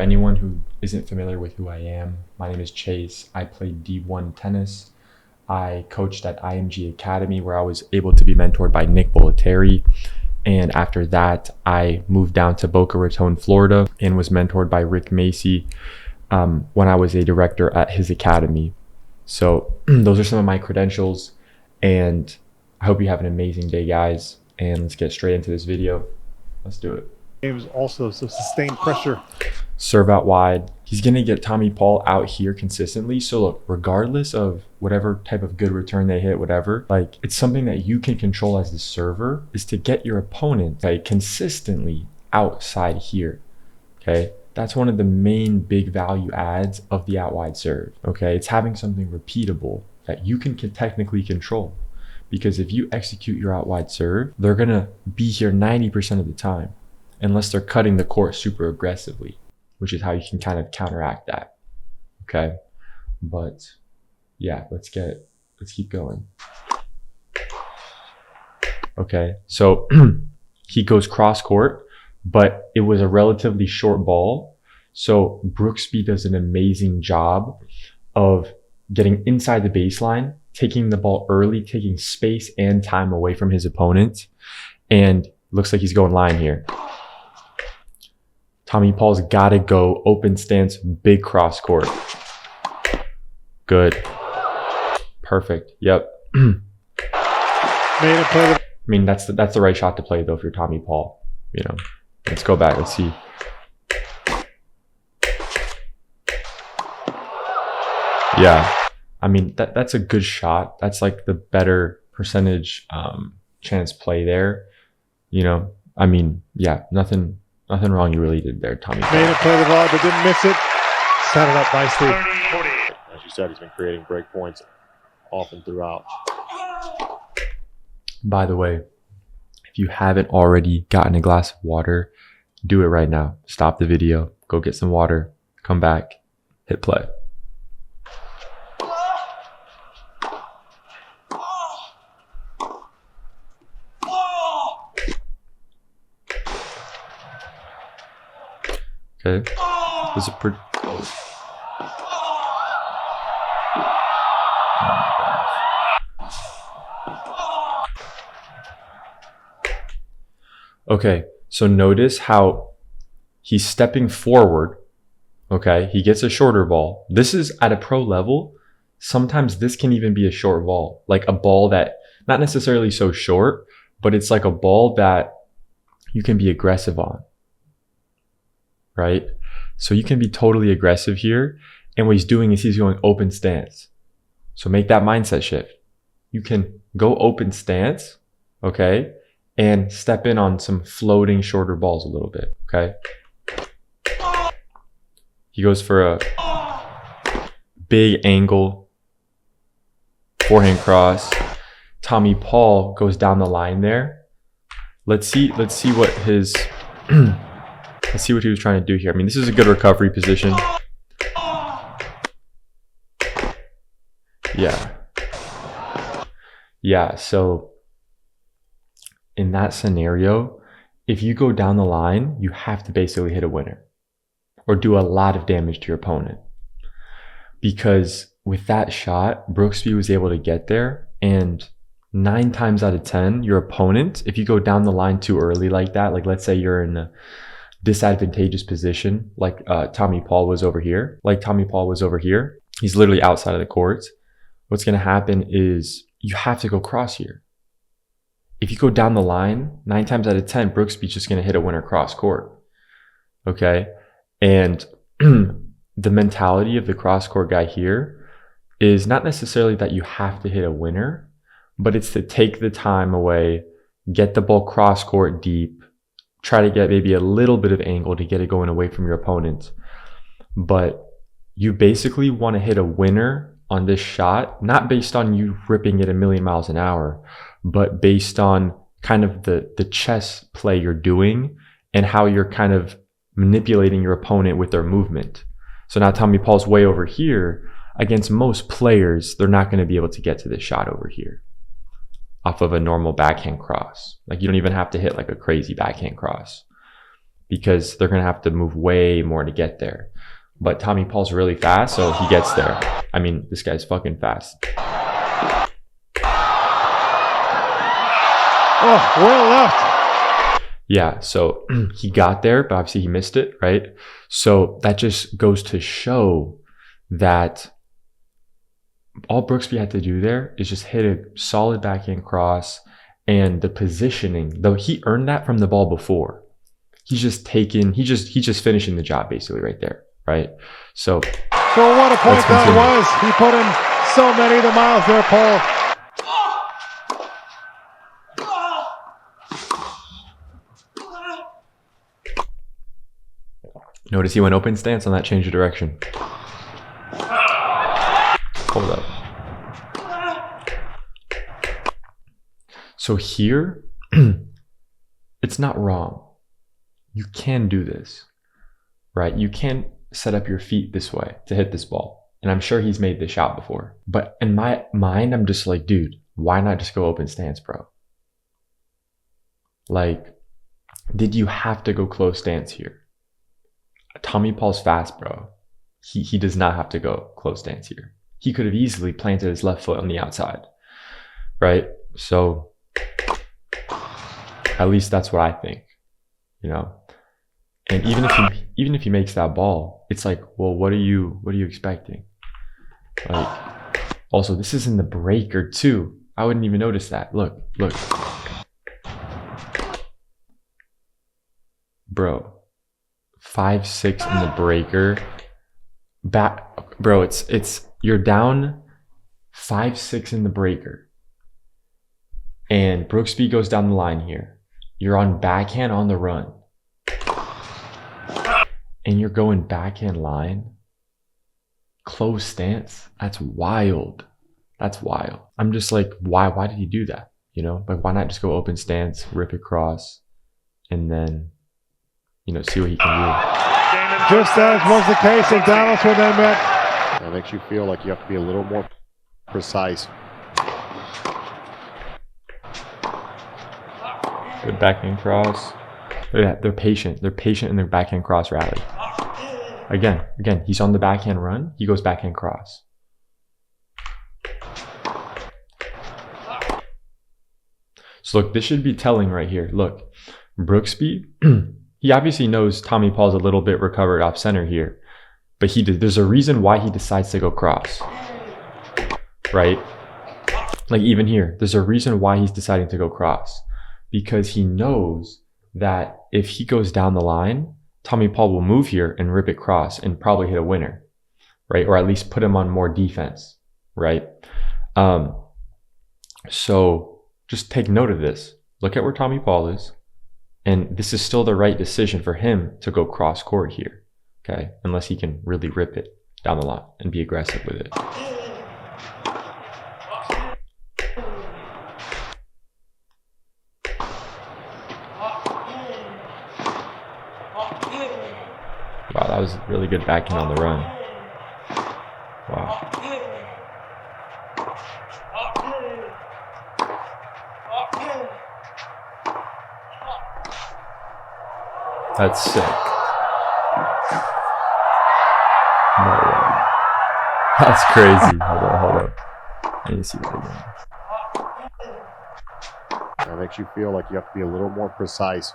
anyone who isn't familiar with who I am, my name is Chase. I played D1 tennis. I coached at IMG Academy, where I was able to be mentored by Nick Bollettieri. And after that, I moved down to Boca Raton, Florida, and was mentored by Rick Macy when I was a director at his academy. So those are some of my credentials, and I hope you have an amazing day, guys. And let's get straight into this video. Let's do it. Games also, so sustained pressure. Serve out wide. He's going to get Tommy Paul out here consistently. So look, regardless of whatever type of good return they hit, whatever, like it's something that you can control as the server, is to get your opponent consistently outside here. Okay. That's one of the main big value adds of the out wide serve. Okay. It's having something repeatable that you can technically control. Because if you execute your out wide serve, they're going to be here 90% of the time, unless they're cutting the court super aggressively, which is how you can kind of counteract that. Okay. But yeah, let's keep going. Okay. So he goes cross court, but it was a relatively short ball. So Brooksby does an amazing job of getting inside the baseline, taking the ball early, taking space and time away from his opponent. And looks like he's going line here. Tommy Paul's got to go open stance, big cross court. Good. Perfect. Yep. Made it play. I mean, that's the right shot to play though if you're Tommy Paul. You know, let's go back. Let's see. Yeah. I mean, that's a good shot. That's like the better percentage chance play there. You know, I mean, yeah, nothing wrong you really did there, Tommy. Made it play the ball, but didn't miss it. Set it up nicely. As you said, he's been creating break points often throughout. By the way, if you haven't already gotten a glass of water, do it right now. Stop the video, go get some water, come back, hit play. Okay, this is a pretty close. Okay, so notice how he's stepping forward. Okay, he gets a shorter ball. This is at a pro level. Sometimes this can even be a short ball, like a ball that not necessarily so short, but it's like a ball that you can be aggressive on. Right? So you can be totally aggressive here. And what he's doing is he's going open stance. So make that mindset shift. You can go open stance, okay? And step in on some floating shorter balls a little bit, okay? He goes for a big angle forehand cross. Tommy Paul goes down the line there. Let's see what his let's see what he was trying to do here. I mean, this is a good recovery position. Yeah, so in that scenario, if you go down the line, you have to basically hit a winner or do a lot of damage to your opponent. Because with that shot, Brooksby was able to get there, and 9 times out of 10, your opponent, if you go down the line too early like that, like let's say you're in a disadvantageous position, like Tommy Paul was over here. He's literally outside of the court. What's going to happen is you have to go cross here. If you go down the line, 9 times out of 10, Brooksby's just going to hit a winner cross court. Okay. And the mentality of the cross court guy here is not necessarily that you have to hit a winner, but it's to take the time away, get the ball cross court deep, try to get maybe a little bit of angle to get it going away from your opponent. But you basically want to hit a winner on this shot, not based on you ripping it a million miles an hour, but based on kind of the chess play you're doing and how you're kind of manipulating your opponent with their movement. So now Tommy Paul's way over here. Against most players, they're not going to be able to get to this shot over here off of a normal backhand cross. Like, you don't even have to hit like a crazy backhand cross, because they're going to have to move way more to get there. But Tommy Paul's really fast, so he gets there. I mean, this guy's fucking fast. Oh, well left. Yeah, so he got there, but obviously he missed it, right? So that just goes to show that all Brooksby had to do there is just hit a solid backhand cross, and the positioning, though he earned that from the ball before. He's just finishing the job basically right there, right? So what a point that was. He put in so many of the miles there, Paul. Notice he went open stance on that change of direction. Hold up. So here, it's not wrong. You can do this, right? You can set up your feet this way to hit this ball. And I'm sure he's made this shot before. But in my mind, I'm just like, dude, why not just go open stance, bro? Like, did you have to go close stance here? Tommy Paul's fast, bro. He does not have to go close stance here. He could have easily planted his left foot on the outside, right? So at least that's what I think, you know. And even if he makes that ball, it's like, well, what are you expecting? Like, also, this is in the breaker too. I wouldn't even notice that. Look, bro. 5-6 in the breaker. Back, bro. It's you're down 5-6 in the breaker, and Brooksby goes down the line here. You're on backhand on the run, and you're going backhand line, close stance. That's wild. That's wild. I'm just like, why did he do that? You know, like, why not just go open stance, rip across, and then, you know, see what he can do. Just as was the case in Dallas when they met. That makes you feel like you have to be a little more precise. Good backhand cross. Look at that. They're patient. They're patient in their backhand cross rally. Again, he's on the backhand run. He goes backhand cross. So look, this should be telling right here. Look, Brooksby, he obviously knows Tommy Paul's a little bit recovered off center here, but there's a reason why he decides to go cross, right? Like, even here, there's a reason why he's deciding to go cross, because he knows that if he goes down the line, Tommy Paul will move here and rip it cross and probably hit a winner, right? Or at least put him on more defense, right? So just take note of this. Look at where Tommy Paul is. And this is still the right decision for him to go cross court here, okay? Unless he can really rip it down the line and be aggressive with it. Wow, that was really good backhand on the run. Wow. That's sick. No way. That's crazy. Hold up. I need to see that again. That makes you feel like you have to be a little more precise.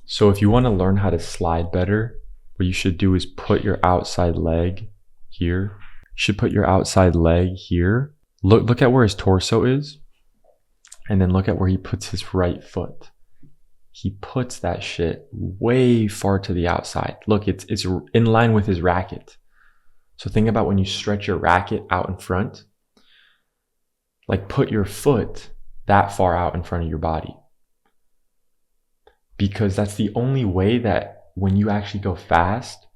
So if you want to learn how to slide better, what you should do is put your outside leg here. You should put your outside leg here. Look at where his torso is, and then look at where he puts his right foot. He puts that shit way far to the outside. Look, it's in line with his racket. So think about when you stretch your racket out in front. Like, put your foot that far out in front of your body. Because that's the only way that when you actually go fast,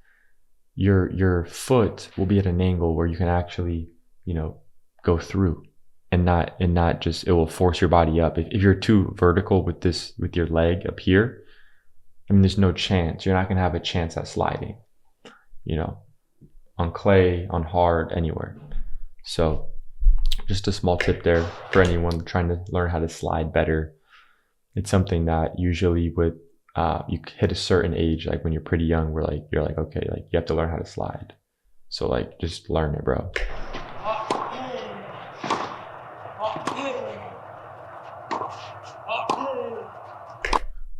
your foot will be at an angle where you can actually, you know, go through and not just, it will force your body up. If you're too vertical with your leg up here, I mean, there's no chance. You're not going to have a chance at sliding, you know. on clay, on hard, anywhere. So just a small tip there for anyone trying to learn how to slide better. It's something that usually with you hit a certain age, like when you're pretty young, you're like, okay, like you have to learn how to slide. So like just learn it, bro.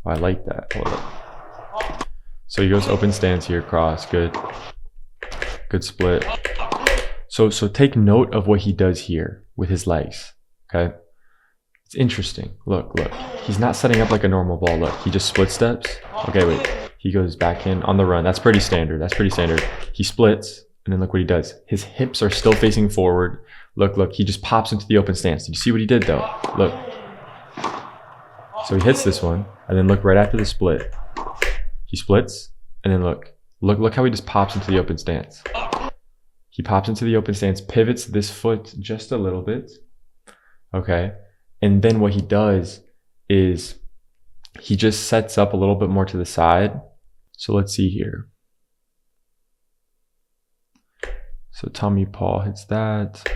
Oh, I like that. Hold up. So he goes open stance here, cross, good split. So take note of what he does here with his legs. Okay, it's interesting. Look, he's not setting up like a normal ball. Look, he just split steps. Okay, wait, he goes back in on the run. That's pretty standard. He splits, and then look what he does. His hips are still facing forward. Look, he just pops into the open stance. Did you see what he did though? Look. So he hits this one, and then look right after the split. He splits, and then look how he just pops into the open stance. He pops into the open stance, pivots this foot just a little bit. Okay. And then what he does is he just sets up a little bit more to the side. So let's see here. So Tommy Paul hits that.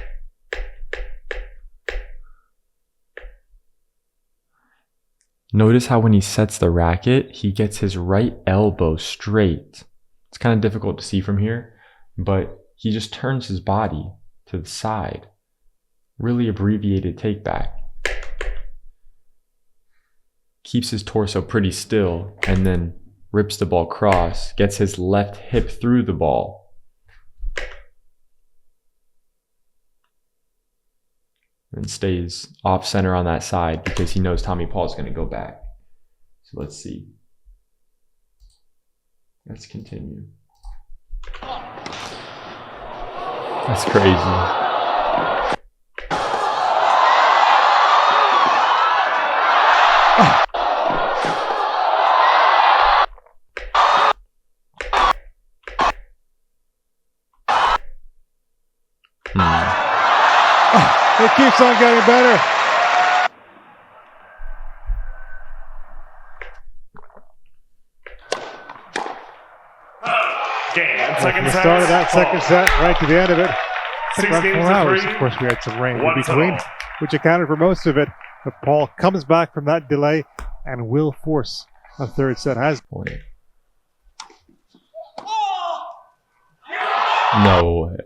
Notice how when he sets the racket, he gets his right elbow straight. It's kind of difficult to see from here, but he just turns his body to the side. Really abbreviated take back. Keeps his torso pretty still and then rips the ball cross, gets his left hip through the ball. And stays off center on that side because he knows Tommy Paul is going to go back. So let's see. Let's continue. That's crazy. It keeps on getting better. From the start of that second set right to the end of it. About 4 hours. Of course, we had some rain in between, which accounted for most of it. But Paul comes back from that delay and will force a third set. No way.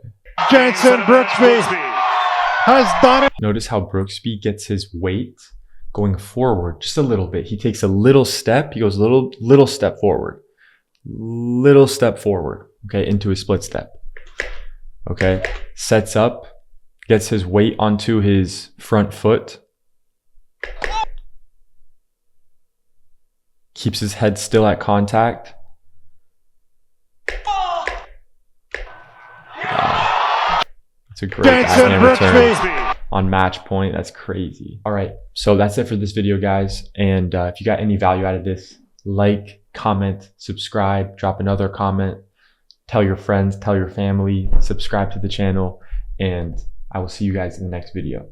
Jenson Brooksby has done it. Notice how Brooksby gets his weight going forward just a little bit. He takes a little step. He goes little step forward. Little step forward. Okay, into his split step. Okay, sets up, gets his weight onto his front foot. Keeps his head still at contact. It's a great backhand return on match point. That's crazy. All right, so that's it for this video, guys. And if you got any value out of this, like, comment, subscribe, drop another comment, tell your friends, tell your family, subscribe to the channel, and I will see you guys in the next video.